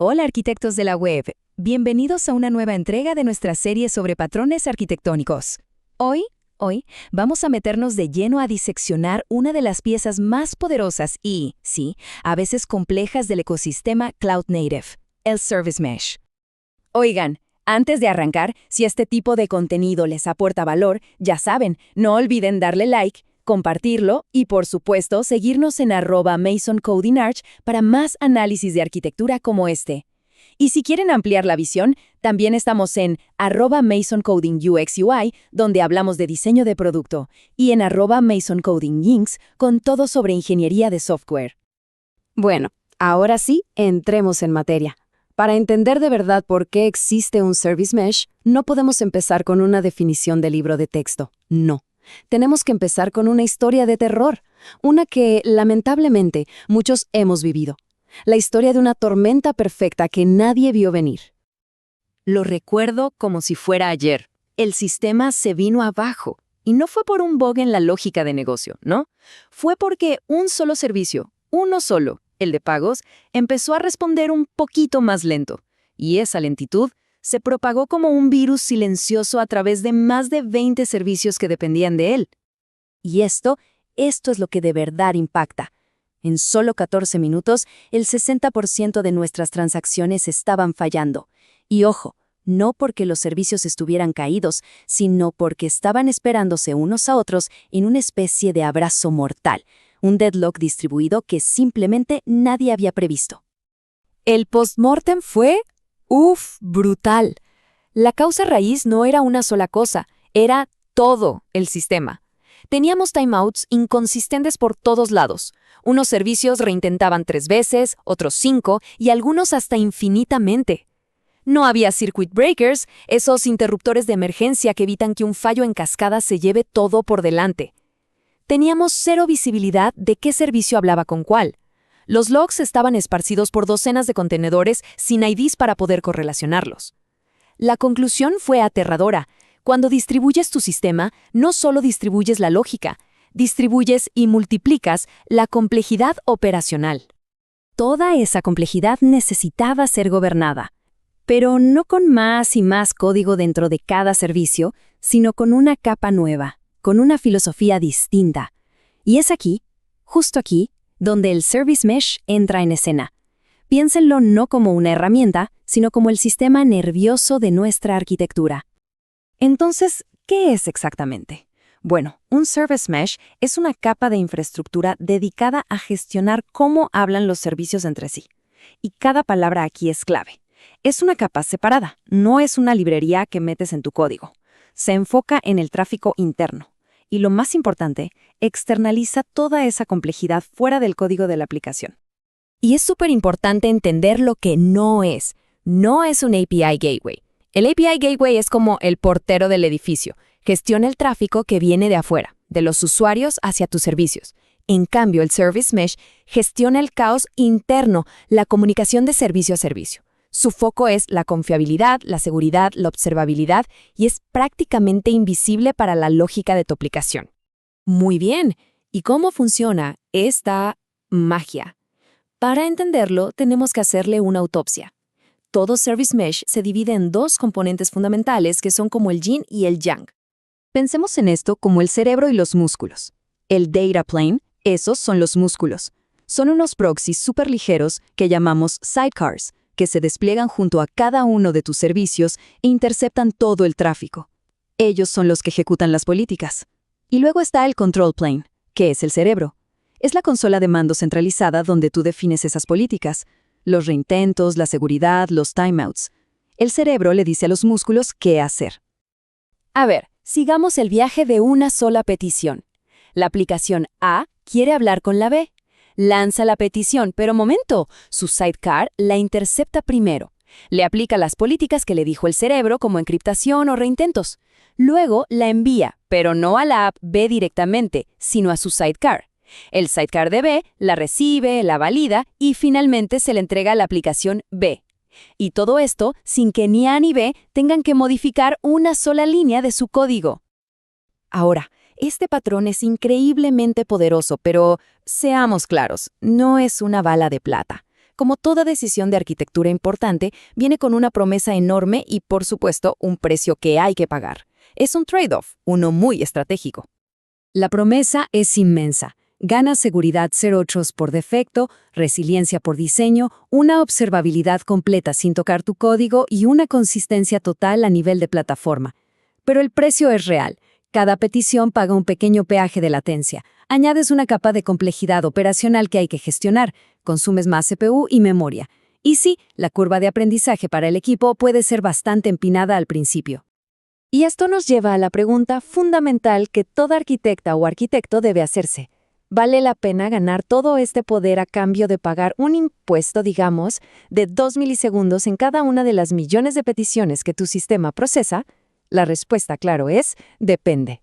Hola arquitectos de la web, bienvenidos a una nueva entrega de nuestra serie sobre patrones arquitectónicos. Hoy vamos a meternos de lleno a diseccionar una de las piezas más poderosas y, sí, a veces complejas del ecosistema Cloud Native, el Service Mesh. Oigan, antes de arrancar, si este tipo de contenido les aporta valor, ya saben, no olviden darle like, compartirlo y, por supuesto, seguirnos en @MasonCodingArch para más análisis de arquitectura como este. Y si quieren ampliar la visión, también estamos en @MasonCodingUXUI, donde hablamos de diseño de producto, y en @MasonCodingInks, con todo sobre ingeniería de software. Bueno, ahora sí, entremos en materia. Para entender de verdad por qué existe un Service Mesh, no podemos empezar con una definición de libro de texto. No. Tenemos que empezar con una historia de terror, una que, lamentablemente, muchos hemos vivido. La historia de una tormenta perfecta que nadie vio venir. Lo recuerdo como si fuera ayer. El sistema se vino abajo. Y no fue por un bug en la lógica de negocio, ¿no? Fue porque un solo servicio, uno solo, el de pagos, empezó a responder un poquito más lento. Y esa lentitud se propagó como un virus silencioso a través de más de 20 servicios que dependían de él. Y esto es lo que de verdad impacta. En solo 14 minutos, el 60% de nuestras transacciones estaban fallando. Y ojo, no porque los servicios estuvieran caídos, sino porque estaban esperándose unos a otros en una especie de abrazo mortal, un deadlock distribuido que simplemente nadie había previsto. El postmortem fue, brutal. La causa raíz no era una sola cosa, era todo el sistema. Teníamos timeouts inconsistentes por todos lados. Unos servicios reintentaban 3 veces, otros 5 y algunos hasta infinitamente. No había circuit breakers, esos interruptores de emergencia que evitan que un fallo en cascada se lleve todo por delante. Teníamos cero visibilidad de qué servicio hablaba con cuál. Los logs estaban esparcidos por docenas de contenedores sin IDs para poder correlacionarlos. La conclusión fue aterradora. Cuando distribuyes tu sistema, no solo distribuyes la lógica, distribuyes y multiplicas la complejidad operacional. Toda esa complejidad necesitaba ser gobernada, pero no con más y más código dentro de cada servicio, sino con una capa nueva, con una filosofía distinta. Y es aquí, justo aquí, donde el Service Mesh entra en escena. Piénsenlo no como una herramienta, sino como el sistema nervioso de nuestra arquitectura. Entonces, ¿qué es exactamente? Bueno, un Service Mesh es una capa de infraestructura dedicada a gestionar cómo hablan los servicios entre sí. Y cada palabra aquí es clave. Es una capa separada, no es una librería que metes en tu código. Se enfoca en el tráfico interno. Y lo más importante, externaliza toda esa complejidad fuera del código de la aplicación. Y es súper importante entender lo que no es. No es un API Gateway. El API Gateway es como el portero del edificio. Gestiona el tráfico que viene de afuera, de los usuarios hacia tus servicios. En cambio, el Service Mesh gestiona el caos interno, la comunicación de servicio a servicio. Su foco es la confiabilidad, la seguridad, la observabilidad y es prácticamente invisible para la lógica de tu aplicación. Muy bien, ¿y cómo funciona esta magia? Para entenderlo, tenemos que hacerle una autopsia. Todo Service Mesh se divide en 2 componentes fundamentales que son como el yin y el yang. Pensemos en esto como el cerebro y los músculos. El data plane, esos son los músculos. Son unos proxies súper ligeros que llamamos sidecars, que se despliegan junto a cada uno de tus servicios e interceptan todo el tráfico. Ellos son los que ejecutan las políticas. Y luego está el control plane, que es el cerebro. Es la consola de mando centralizada donde tú defines esas políticas, los reintentos, la seguridad, los timeouts. El cerebro le dice a los músculos qué hacer. A ver, sigamos el viaje de una sola petición. La aplicación A quiere hablar con la B. Lanza la petición, pero momento, su sidecar la intercepta primero. Le aplica las políticas que le dijo el cerebro como encriptación o reintentos. Luego la envía, pero no a la app B directamente, sino a su sidecar. El sidecar de B la recibe, la valida y finalmente se le entrega a la aplicación B. Y todo esto sin que ni A ni B tengan que modificar una sola línea de su código. Ahora, este patrón es increíblemente poderoso, pero seamos claros, no es una bala de plata. Como toda decisión de arquitectura importante, viene con una promesa enorme y, por supuesto, un precio que hay que pagar. Es un trade-off, uno muy estratégico. La promesa es inmensa. Gana seguridad 0.8 por defecto, resiliencia por diseño, una observabilidad completa sin tocar tu código y una consistencia total a nivel de plataforma. Pero el precio es real. Cada petición paga un pequeño peaje de latencia. Añades una capa de complejidad operacional que hay que gestionar, consumes más CPU y memoria. Y sí, la curva de aprendizaje para el equipo puede ser bastante empinada al principio. Y esto nos lleva a la pregunta fundamental que toda arquitecta o arquitecto debe hacerse. ¿Vale la pena ganar todo este poder a cambio de pagar un impuesto, digamos, de 2 milisegundos en cada una de las millones de peticiones que tu sistema procesa? La respuesta, claro, es depende.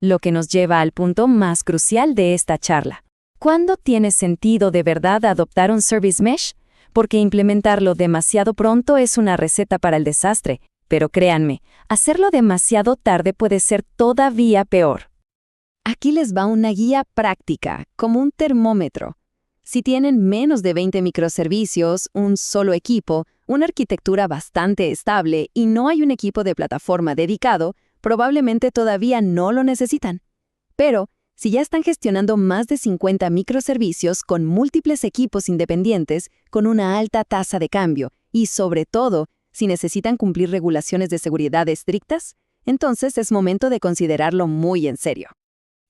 Lo que nos lleva al punto más crucial de esta charla. ¿Cuándo tiene sentido de verdad adoptar un Service Mesh? Porque implementarlo demasiado pronto es una receta para el desastre, pero créanme, hacerlo demasiado tarde puede ser todavía peor. Aquí les va una guía práctica, como un termómetro. Si tienen menos de 20 microservicios, un solo equipo, una arquitectura bastante estable y no hay un equipo de plataforma dedicado, probablemente todavía no lo necesitan. Pero, si ya están gestionando más de 50 microservicios con múltiples equipos independientes, con una alta tasa de cambio y, sobre todo, si necesitan cumplir regulaciones de seguridad estrictas, entonces es momento de considerarlo muy en serio.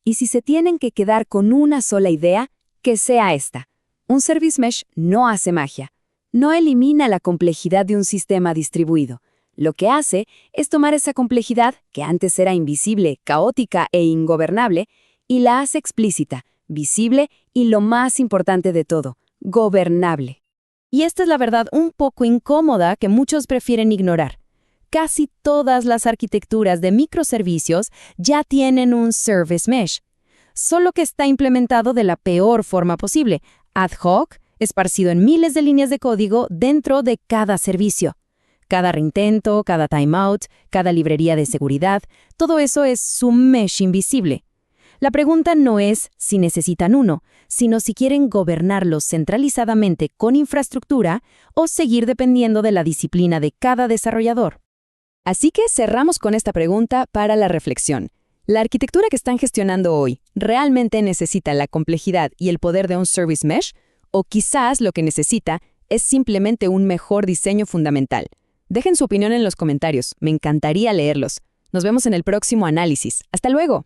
Y si se tienen que quedar con una sola idea, que sea esta. Un Service Mesh no hace magia. No elimina la complejidad de un sistema distribuido. Lo que hace es tomar esa complejidad, que antes era invisible, caótica e ingobernable, y la hace explícita, visible y, lo más importante de todo, gobernable. Y esta es la verdad un poco incómoda que muchos prefieren ignorar. Casi todas las arquitecturas de microservicios ya tienen un Service Mesh, solo que está implementado de la peor forma posible, ad hoc, esparcido en miles de líneas de código dentro de cada servicio. Cada reintento, cada timeout, cada librería de seguridad, todo eso es su mesh invisible. La pregunta no es si necesitan uno, sino si quieren gobernarlo centralizadamente con infraestructura o seguir dependiendo de la disciplina de cada desarrollador. Así que cerramos con esta pregunta para la reflexión. ¿La arquitectura que están gestionando hoy realmente necesita la complejidad y el poder de un Service Mesh? ¿O quizás lo que necesita es simplemente un mejor diseño fundamental? Dejen su opinión en los comentarios, me encantaría leerlos. Nos vemos en el próximo análisis. ¡Hasta luego!